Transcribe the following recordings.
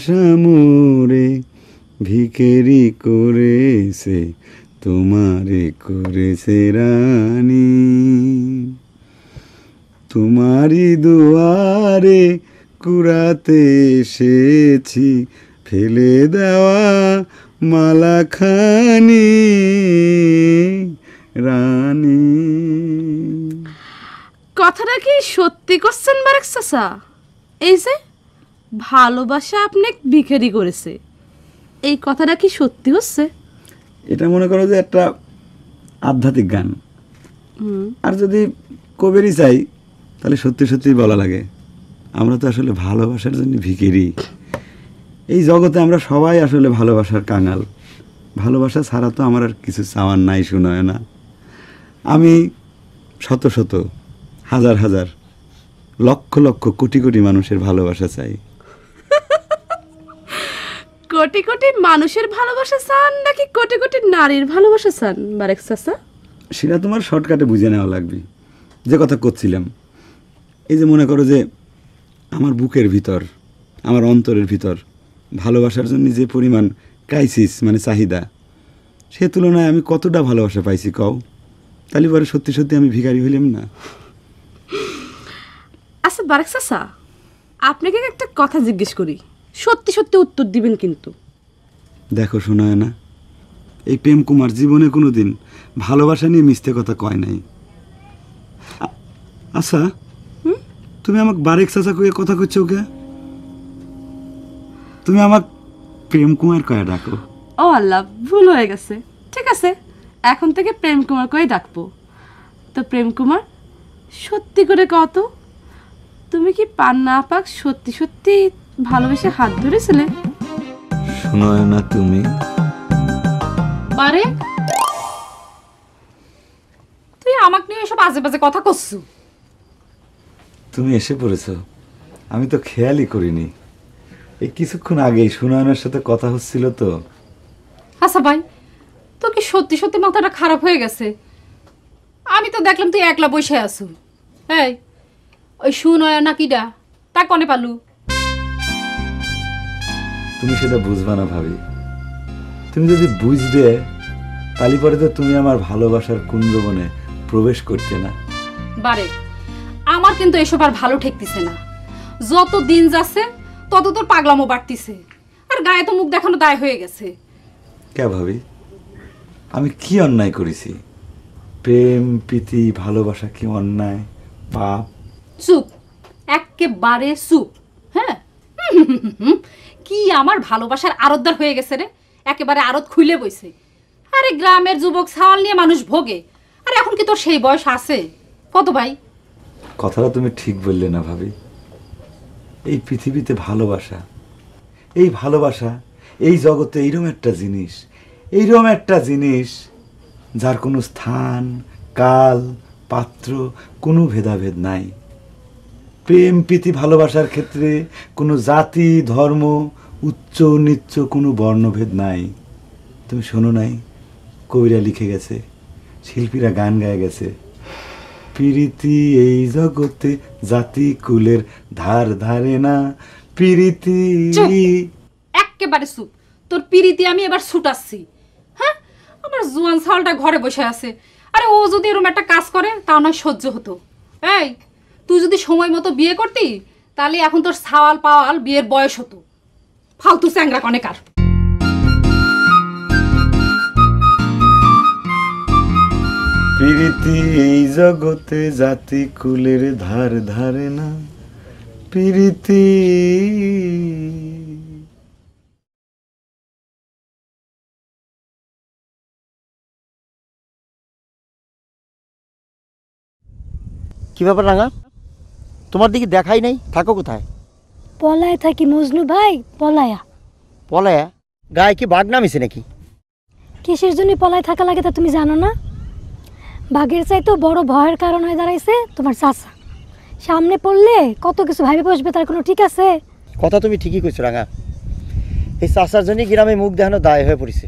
ভালোবাসা মোরে ভিখেরি করেছে, তোমারে করেছে রানী। তোমারই দুয়ারে কুড়াতে এসেছি, ফেলে দেওয়া মালাখানি রানী। কথাটা কি সত্যি করছেন বারেক চাচা? এই যে ভালোবাসা আপনি ভিখারি করেছে, এই কথাটা কি সত্যি হচ্ছে? এটা মনে করো যে একটা আধ্যাত্মিক গান, আর যদি কবিরই চাই তাহলে সত্যি সত্যি বলা লাগে আমরা তো আসলে ভালোবাসার জন্য ভিখারি। এই জগতে আমরা সবাই আসলে ভালোবাসার কাঙাল। ভালোবাসা ছাড়া তো আমার আর কিছু চাওয়ার নাই শোনায় না। আমি শত শত হাজার হাজার লক্ষ লক্ষ কোটি কোটি মানুষের ভালোবাসা চাই। কোটি কোটি মানুষের ভালোবাসা চান নাকি কোটি কোটি নারীর ভালোবাসা চান বারেক চাচা? সেটা তোমার শর্টকাটে বুঝে নেওয়া লাগবে। যে কথা করছিলাম, এই যে মনে করো যে আমার বুকের ভিতর, আমার অন্তরের ভিতর ভালোবাসার জন্য যে পরিমাণ ক্রাইসিস মানে চাহিদা, সে তুলনায় আমি কতটা ভালোবাসা পাইছি কও? তাহলে পরে সত্যি সত্যি আমি ভিখারি হইলাম না? আচ্ছা বারেক চাচা, আপনাকে একটা কথা জিজ্ঞেস করি, সত্যি সত্যি উত্তর দিবেন কিন্তু। দেখো শোনায় না, এই প্রেম কুমার জীবনে কোনো দিন ভালোবাসা নিয়ে মিথ্যে কথা কয় নাই। আচ্ছা তুমি আমাকে বারেক চাচা কয়ে কথা করছো কে? তুমি আমাকে প্রেম কুমার কয়ে ডাকো। ও আল্লাহ, ভুল হয়ে গেছে। ঠিক আছে, এখন থেকে প্রেম কুমার কয়ে ডাকবো। তো প্রেম কুমার, সত্যি করে কত, তুমি কি পান্না আপাক সত্যি সত্যি ভালোবেসে হাত ধরেছিলে? শোনায় না তুমি? বারে তুই আমাকে নিয়ে এসব আজে বাজে কথা করছু। তুমি এসে পড়েছো, আমি তো খেয়ালই করিনি। এই কিছুক্ষণ আগেই সুনয়নের সাথে কথা হচ্ছিল তো। আচ্ছা ভাই, তোর কি সত্যি সত্যি মাথাটা খারাপ হয়ে গেছে? আমি তো দেখলাম তুই একলা বসে আছু। এই ওই সুনয় না কিডা, তা কনে পালু? তুমি সেটা বুঝবা না ভাবি। তুমি যদি বুঝবে তাহলে পরে তো তুমি আমার ভালোবাসার কুঞ্জবনে প্রবেশ করতে না। বারে আমার কিন্তু এসব আর ভালো ঠেকতেছে না। যত দিন যাচ্ছে তত তোর পাগলামো বাড়তিছে, আর গায়ে তো মুখ দেখানো দায় হয়ে গেছে। কে ভাবি, আমি কি অন্যায় করেছি? প্রেম প্রীতি ভালোবাসা কি অন্যায় পাপ? চুপ, একেবারে চুপ। হ্যাঁ, কি আমার ভালোবাসার আরতদার হয়ে গেছে রে, একেবারে আরত খুলে বইছে। আরে গ্রামের যুবক ছাওয়াল নিয়ে মানুষ ভোগে, আর এখন কি তোর সেই বয়স আছে? কত ভাই? কথাটা তুমি ঠিক বললে না ভাবি। এই পৃথিবীতে ভালোবাসা, এই ভালোবাসা এই জগতে এইরকম একটা জিনিস, এইরকম একটা জিনিস যার কোনো স্থান কাল পাত্র কোনো ভেদাভেদ নাই। প্রেম প্রীতি ভালোবাসার ক্ষেত্রে কোনো জাতি ধর্ম উচ্চ নিচ্চ কোনো বর্ণভেদ নাই। তুমি শোনো নাই, কবিরা লিখে গেছে, শিল্পীরা গান গায়ে গেছে, প্রীতি এই জগতে জাতি কুলের ধার ধারে না, প্রীতি। একেবারে চুপ, তোর পিরিতি আমি এবার ছুটাচ্ছি। হ্যাঁ, আমার জুয়ান ছাওয়ালটা ঘরে বসে আছে, আরে ও যদি এরকম একটা কাজ করে তাও নয় সহ্য হতো। এই তুই যদি সময় মতো বিয়ে করতি তাহলে এখন তোর ছাওয়াল পাওয়াল বিয়ের বয়স হতো। ফালতু চ্যাংরা কনেকার। প্রীতি এই জগতে জাতি কুলের ধার ধারে না, প্রীতি। কি ব্যাপার রাঙা, তোমার দিকে দেখাই নাই, থাকো কোথায়? পলায় থাকি মজনু ভাই, পলায়া। পলায়া? গায়ে কি বাঘ নামিছে নাকি? কিসের জন্য পলায় থাকা লাগে তা তুমি জানো না? বাঘের চাইতেও বড় ভয়ের কারণ হয়ে দাঁড়াইছে তোমার চাচা। সামনে পড়লে কত কিছু ভাবে বসবে, তার কোনো ঠিক আছে? কথা তুমি ঠিকই কইছো রাঙা, এই চাচার জন্যই গ্রামে মুখ দেখানো দায় হয়ে পড়েছে।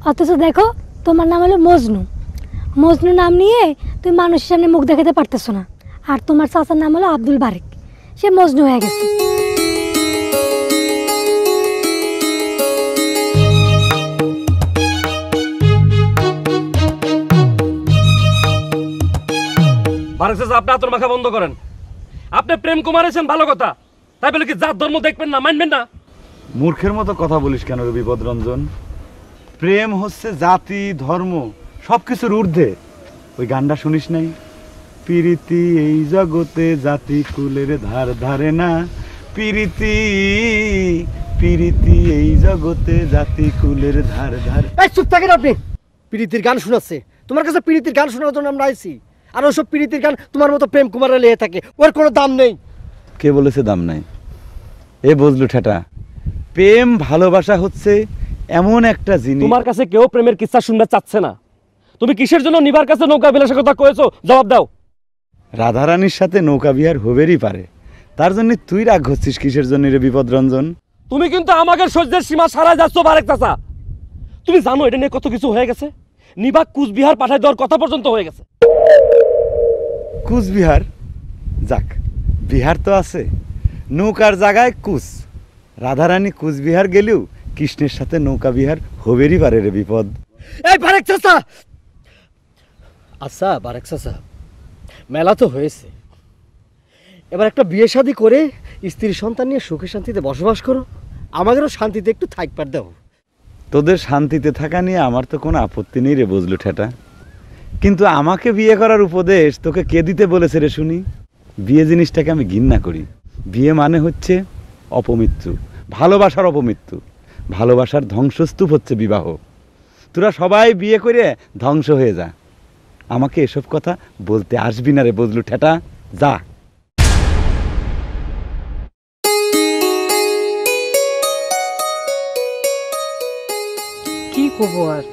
অথচ দেখো তোমার নাম হলো মজনু, মজনু নাম নিয়ে তুমি মানুষের সামনে মুখ দেখাতে পারতেছো না। আর তোমার চাচার নাম হলো আব্দুল বারেক, সে মজনু হয়ে গেছে। বারেক চাচা, আপনি আতর মাখা বন্ধ করেন। আপনি প্রেম কুমার এসেন ভালো কথা, তাই বলে কি জাত ধর্ম দেখবেন না, মানবেন না? মূর্খের মতো কথা বলিস কেন রে বিপদরঞ্জন? প্রেম হচ্ছে জাতি ধর্ম সবকিছুর ঊর্ধ্বে। ওই গানটা শুনিস নাই? প্রীতি এই জগতে জাতি কুলের ধার ধারে না, প্রীতি প্রীতি এই জগতে জাতি কুলের ধার ধার। এই চুপ থাকেন আপনি। প্রীতির গান শোনাচ্ছে, তোমার কাছে প্রীতির গান শোনার জন্য আমরা আইছি। আর ওসব প্রীতির গান তোমার মতো প্রেম কুমারে লেগে থাকে, ওর কোনো দাম নেই। কে বলেছে দাম নাই? এ বুঝলু ঠেটা, প্রেম ভালোবাসা হচ্ছে এমন একটা জিনিস। তোমার কাছে কেউ প্রেমের কিচ্ছা শুনতে চাচ্ছে না। তুমি কিসের জন্য নিবার কাছে নৌকা বিলাসের কথা কয়েছো, জবাব দাও। রাধারানীর সাথে নৌকা বিহার হবেরই পারে, তার জন্য তুই রাগ হচ্ছিস কিসের জন্য রে বিপদরঞ্জন? তুমি কিন্তু আমাকে সহ্যের সীমা সারায় যাচ্ছ বারেক চাচা। তুমি জানো এটা নিয়ে কত কিছু হয়ে গেছে? নিবাক কুচবিহার পাঠায় দেওয়ার কথা পর্যন্ত হয়ে গেছে। কুচবিহার যাক, বিহার তো আছে, নৌকার জায়গায় কুচ। রাধারানী কুচবিহার গেলেও কৃষ্ণের সাথে নৌকা বিহার হবেরই পারে রে বিপদ। এই বারেক চাচা, আচ্ছা বারেক চাচা, মেলা তো হয়েছে, এবার একটা বিয়ে শাদী করে স্ত্রী সন্তান নিয়ে সুখে শান্তিতে বসবাস করো, আমাদেরও শান্তিতে একটু থাকবার দাও। তোদের শান্তিতে থাকা নিয়ে আমার তো কোনো আপত্তি নেই রে বুঝলু ঠেটা, কিন্তু আমাকে বিয়ে করার উপদেশ তোকে কে দিতে বলেছে রে শুনি? বিয়ে জিনিসটাকে আমি ঘৃণা করি। বিয়ে মানে হচ্ছে অপমৃত্যু, ভালোবাসার অপমৃত্যু। ভালোবাসার ধ্বংসস্তূপ হচ্ছে বিবাহ। তোরা সবাই বিয়ে করে ধ্বংস হয়ে যা, আমাকে এসব কথা বলতে আসবি না রে বুঝলু ঠেটা, যা। কি করবো আর,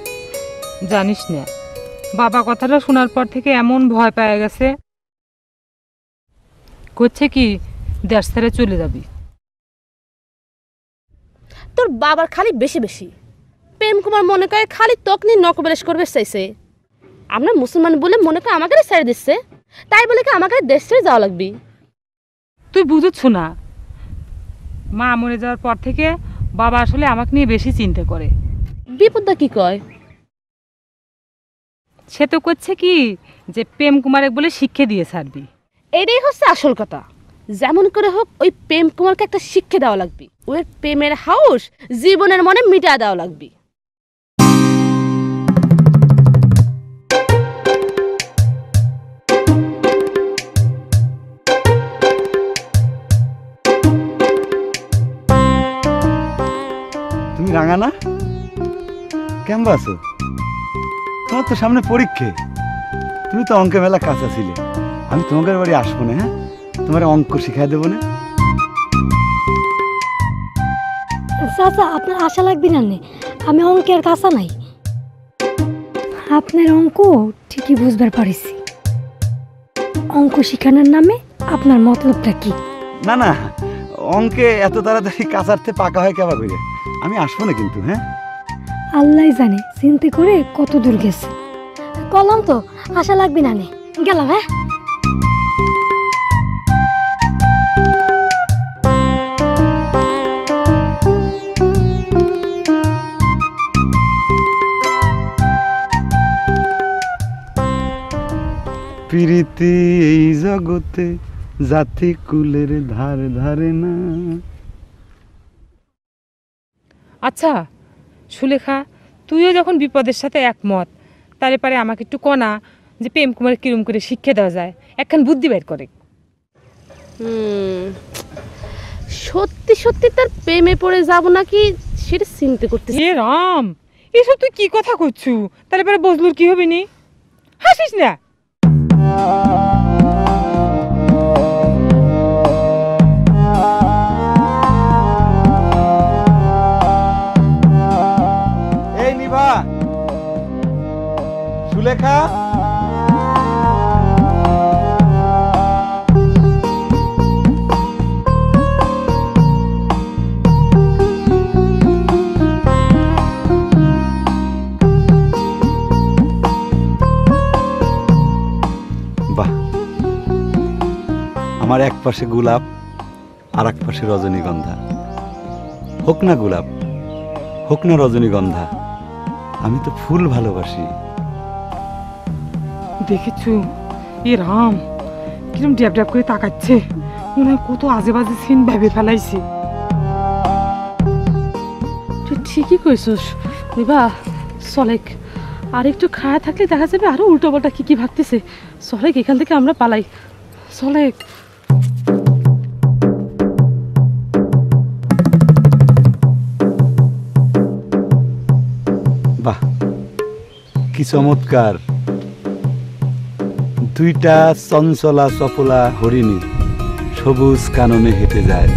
জানিস না বাবা কথাটা শোনার পর থেকে এমন ভয় পেয়ে গেছে, করছে কি দেশ ছেড়ে চলে যাবি। তোর বাবার খালি বেশি বেশি প্রেম কুমার মনে করে খালি তোক নিয়ে নকবেলেশ করবে চাইছে। আমরা মুসলমান বলে মনে করে আমাকে ছেড়ে দিচ্ছে, তাই বলে কি আমাকে দেশ ছেড়ে যাওয়া লাগবি? তুই বুঝছ না, মা মরে যাওয়ার পর থেকে বাবা আসলে আমাকে নিয়ে বেশি চিন্তা করে। বিপদটা কি কয়? সে তো করছে কি যে প্রেম কুমারে বলে শিক্ষা দিয়ে ছাড়বি। এটাই হচ্ছে আসল কথা। যেমন করে হোক ওই প্রেম কুমারকে একটা শিক্ষা দেওয়া লাগবে, ওর প্রেমের হাউস জীবনের মনে মিটা দেওয়া লাগবে। তুমি রাঙা না? কেমন আছো? তোমার তো সামনে পরীক্ষা, তুমি তো অঙ্কে মেলা কাঁচা ছিলে। আমি তোমাদের বাড়ি আসবো না, হ্যাঁ, তোমার অঙ্ক শিখাই দেবো না। চাচা আপনার আশা লাগবে না নে, আমি অঙ্কের কাঁচা নাই। আপনার অঙ্ক ঠিকই বুঝবার পারিছি, অঙ্ক শিখানোর নামে আপনার মতলবটা কি? না না, অঙ্কে এত তাড়াতাড়ি কাঁচারতে পাকা হয় কেবা করে। আমি আসবো না কিন্তু, হ্যাঁ। আল্লাহ জানে চিন্তা করে কত দূর গেছে। কলম তো আশা লাগবে না নে, গেলাম হ্যাঁ। প্রীতি এই জগতে জাতি কুলের ধার ধারে না। আচ্ছা সুলেখা, তুইও যখন বিপদের সাথে একমত, তারে পারে আমাকে একটু কনা যে প্রেম কুমার কিরম করে শিক্ষা দেওয়া যায়, একখান বুদ্ধি বের করে। সত্যি সত্যি তার প্রেমে পড়ে যাব নাকি সেটা চিন্তা করতেছি। এ রাম, এসব তুই কি কথা করছু? তাহলে পরে বজলুর কি হবে নি? হাসিস না। এই নিভা, সুলেখা, বাহ, আমার এক পাশে গোলাপ আর এক পাশে রজনীগন্ধা। হোক না গোলাপ, হোক না রজনীগন্ধা, আমি তো ফুল ভালোবাসি। দেখেছু এ রাম, কিরম ড্যাব ড্যাব করে তাকাচ্ছে, মনে হয় কত আজে বাজে সিন ভেবে ফেলাইছি। তুই ঠিকই কইছস বিভা, চলেক আর একটু খায়া থাকলে দেখা যাবে আরো উল্টো পাল্টা কি কি ভাবতেছে। চলেক এখান থেকে আমরা পালাই, চলেক। বাহ, কি চমৎকার! দুইটা চঞ্চলা চপলা হরিণী সবুজ কাননে হেঁটে যায়।